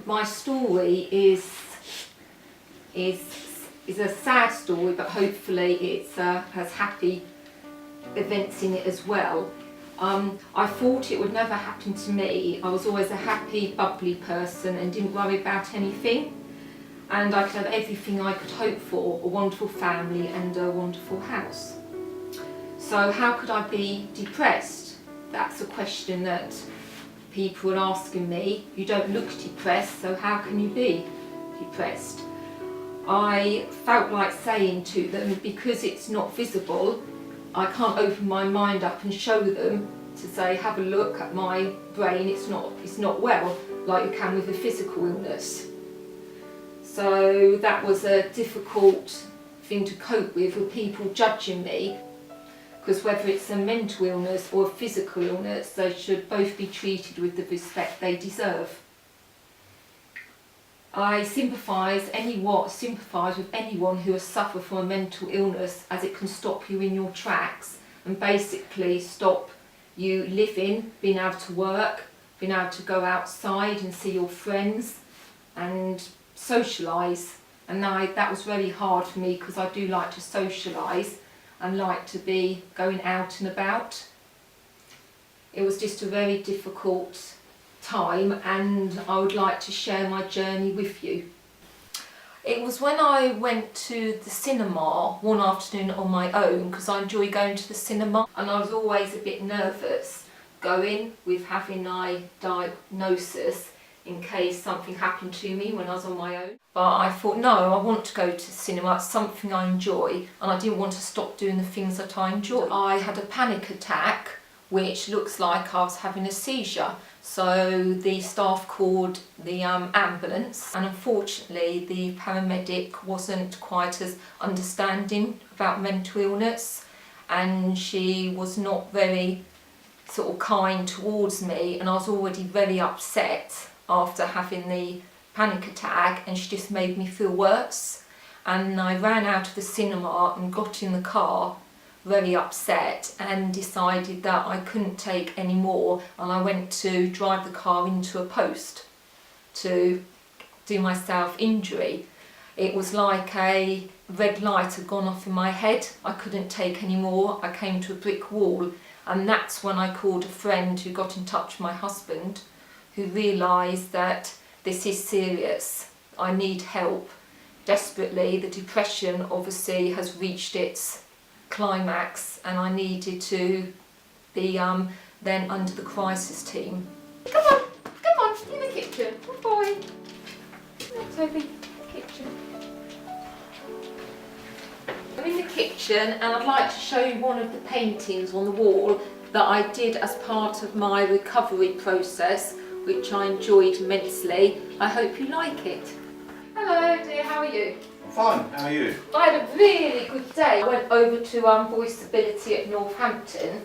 My story is a sad story, but hopefully it has happy events in it as well. I thought it would never happen to me. I was always a happy, bubbly person and didn't worry about anything. And I could have everything I could hope for, a wonderful family and a wonderful house. So how could I be depressed? That's a question that people are asking me. You don't look depressed, so how can you be depressed? I felt like saying to them, because it's not visible, I can't open my mind up and show them to say, have a look at my brain, it's not well, like you can with a physical illness. So that was a difficult thing to cope with people judging me, because whether it's a mental illness or a physical illness, they should both be treated with the respect they deserve. I sympathise with anyone who has suffered from a mental illness, as it can stop you in your tracks and basically stop you living, being able to work, being able to go outside and see your friends and socialise. And that was very hard for me, because I do like to socialise and like to be going out and about. It was just a very difficult time, and I would like to share my journey with you. It was when I went to the cinema one afternoon on my own, because I enjoy going to the cinema, and I was always a bit nervous going with having my diagnosis in case something happened to me when I was on my own. But I thought, no, I want to go to the cinema, it's something I enjoy, and I didn't want to stop doing the things that I enjoy. I had a panic attack, which looks like I was having a seizure. So the staff called the ambulance, and unfortunately the paramedic wasn't quite as understanding about mental illness, and she was not very sort of kind towards me, and I was already very upset after having the panic attack, and she just made me feel worse. And I ran out of the cinema and got in the car very upset and decided that I couldn't take any more, and I went to drive the car into a post to do myself injury. It was like a red light had gone off in my head. I couldn't take any more. I came to a brick wall, and that's when I called a friend who got in touch with my husband, who realised that this is serious. I need help desperately. The depression obviously has reached its climax, and I needed to be then under the crisis team. Come on, in the kitchen, good boy. Toby, kitchen. I'm in the kitchen, and I'd like to show you one of the paintings on the wall that I did as part of my recovery process, which I enjoyed immensely. I hope you like it. Hello dear, how are you? Fine, how are you? I had a really good day. I went over to Voiceability at Northampton.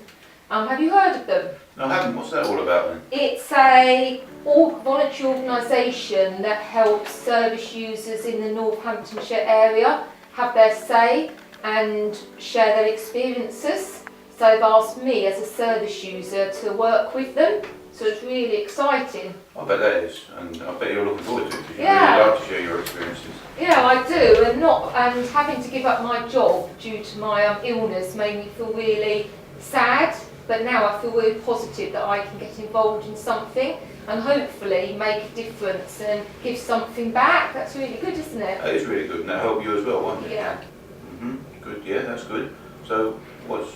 Have you heard of them? No, I haven't. What's that all about then? It's a voluntary organisation that helps service users in the Northamptonshire area have their say and share their experiences. So they've asked me as a service user to work with them. So it's really exciting. I bet that is, and I bet you're looking forward to it, because you Yeah. really like to share your experiences. Yeah, I do, and having to give up my job due to my illness made me feel really sad, but now I feel really positive that I can get involved in something and hopefully make a difference and give something back. That's really good, isn't it? That is really good, and that'll help you as well, won't it? Yeah. Good, yeah, that's good. So, what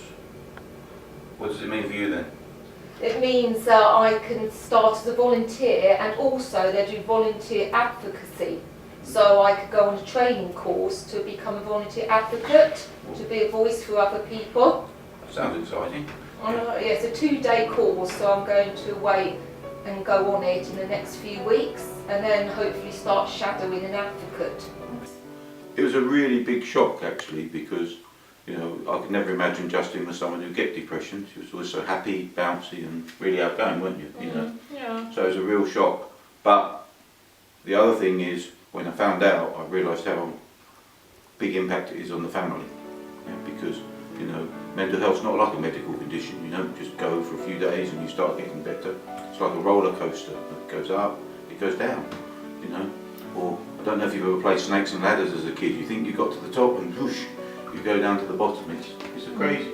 does it mean for you then? It means I can start as a volunteer, and also they do volunteer advocacy. So I could go on a training course to become a volunteer advocate, to be a voice for other people. Sounds exciting. Yeah, it's a 2-day course, so I'm going to wait and go on it in the next few weeks, and then hopefully start shadowing an advocate. It was a really big shock actually, because you know, I could never imagine Justine was someone who'd get depression. She was always so happy, bouncy and really outgoing, weren't you? You know? Yeah. So it was a real shock. But the other thing is, when I found out, I realised how big impact it is on the family. Yeah, because, you know, mental health's not like a medical condition. You don't just go for a few days and you start getting better. It's like a roller coaster. It goes up, it goes down. you know. Or I don't know if you've ever played snakes and ladders as a kid. You think you got to the top and whoosh, you go down to the bottom. It's crazy.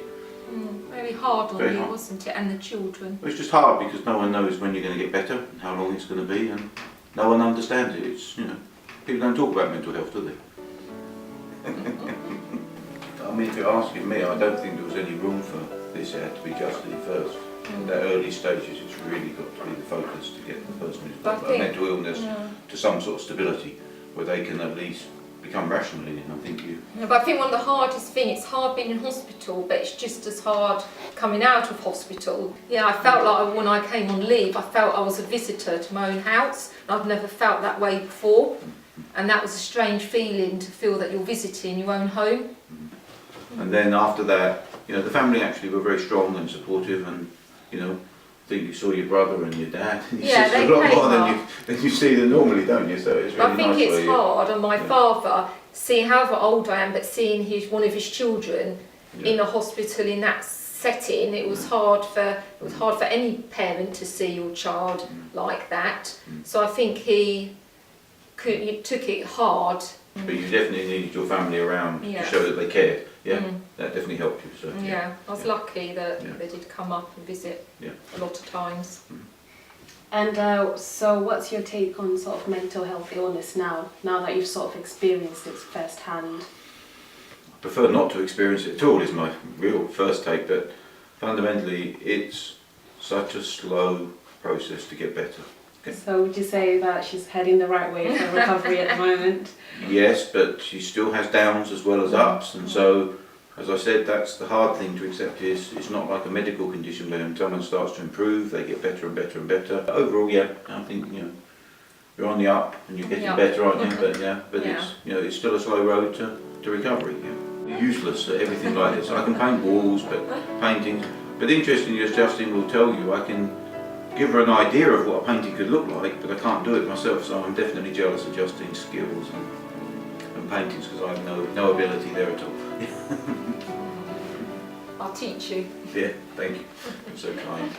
Very hard on Very you, hard. wasn't it, and the children? It's just hard because no one knows when you're going to get better and how long it's going to be, and no one understands it. It's, you know, people don't talk about mental health, do they? I mean, if you're asking me, I don't think there was any room for this. It had to be adjusted first. At the early stages, it's really got to be the focus to get the person who's got a mental illness to some sort of stability where they can at least become rational in it. I think you. No, but I think one of the hardest things, it's hard being in hospital, but it's just as hard coming out of hospital. Yeah, I felt like when I came on leave, I felt I was a visitor to my own house. I've never felt that way before. And that was a strange feeling, to feel that you're visiting your own home. And then after that, you know, the family actually were very strong and supportive, and, you know, I think you saw your brother and your dad and your sister a lot more than you see them normally, don't you? So it's really I think nice it's hard on my father, seeing however old I am, but seeing one of his children in a hospital in that setting, it was hard for any parent to see your child like that. So I think he took it hard. But you definitely needed your family around to show that they cared. Yeah, that definitely helped you. So I was lucky that they did come up and visit a lot of times. And so what's your take on sort of mental health illness now that you've sort of experienced it firsthand? I prefer not to experience it at all is my real first take, but fundamentally it's such a slow process to get better. Okay. So would you say that she's heading the right way for recovery at the moment? Yes, but she still has downs as well as ups, and so, as I said, that's the hard thing to accept. Is it's not like a medical condition where when someone starts to improve, they get better and better and better. But overall, I think, you know, you're on the up and you're getting better, aren't you? But it's, you know, it's still a slow road to recovery. You're useless at everything like this. I can paint walls, but paintings. But interestingly, as Justine will tell you, I can give her an idea of what a painting could look like, but I can't do it myself, so I'm definitely jealous of Justine's skills and paintings, because I have no ability there at all. I'll teach you. Yeah, thank you. You're so kind.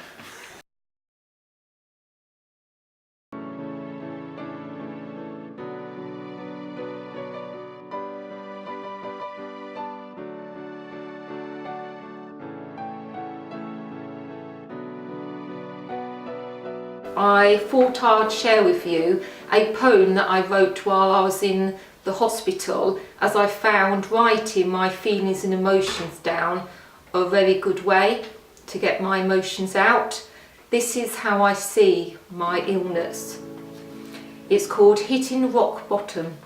I thought I'd share with you a poem that I wrote while I was in the hospital, as I found writing my feelings and emotions down a very good way to get my emotions out. This is how I see my illness. It's called Hitting Rock Bottom.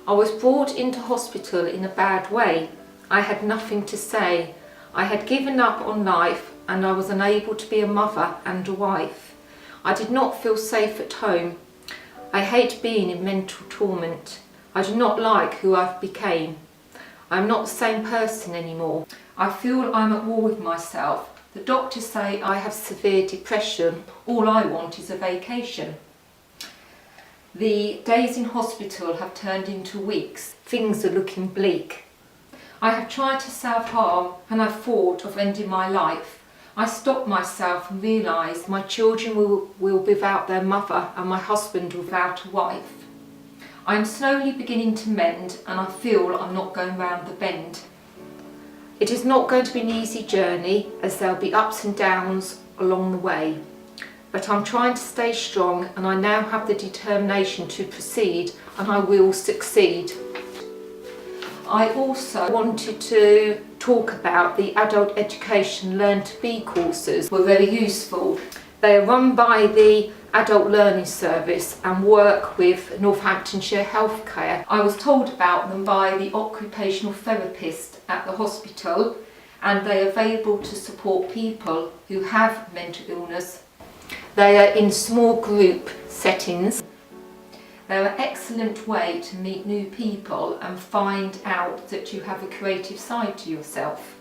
I was brought into hospital in a bad way. I had nothing to say. I had given up on life and I was unable to be a mother and a wife. I did not feel safe at home. I hate being in mental torment. I do not like who I've become. I'm not the same person anymore. I feel I'm at war with myself. The doctors say I have severe depression. All I want is a vacation. The days in hospital have turned into weeks. Things are looking bleak. I have tried to self-harm and I've thought of ending my life. I stopped myself and realised my children will be without their mother and my husband without a wife. I am slowly beginning to mend and I feel I'm not going round the bend. It is not going to be an easy journey, as there'll be ups and downs along the way. But I'm trying to stay strong and I now have the determination to proceed, and I will succeed. I also wanted to talk about the adult education Learn to Be courses. Were very useful. They are run by the Adult Learning Service and work with Northamptonshire Healthcare. I was told about them by the occupational therapist at the hospital, and they are available to support people who have mental illness. They are in small group settings. They're an excellent way to meet new people and find out that you have a creative side to yourself.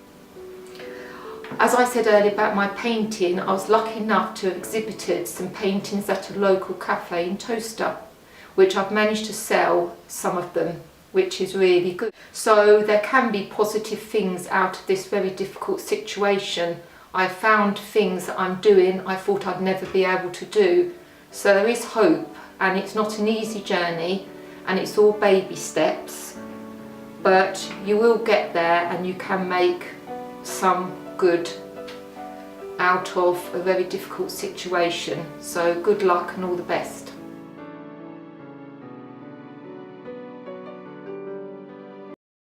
As I said earlier about my painting, I was lucky enough to have exhibited some paintings at a local cafe in Towcester, which I've managed to sell some of them, which is really good. So there can be positive things out of this very difficult situation. I found things that I'm doing I thought I'd never be able to do. So there is hope, and it's not an easy journey, and it's all baby steps, but you will get there and you can make some good out of a very difficult situation. So good luck and all the best.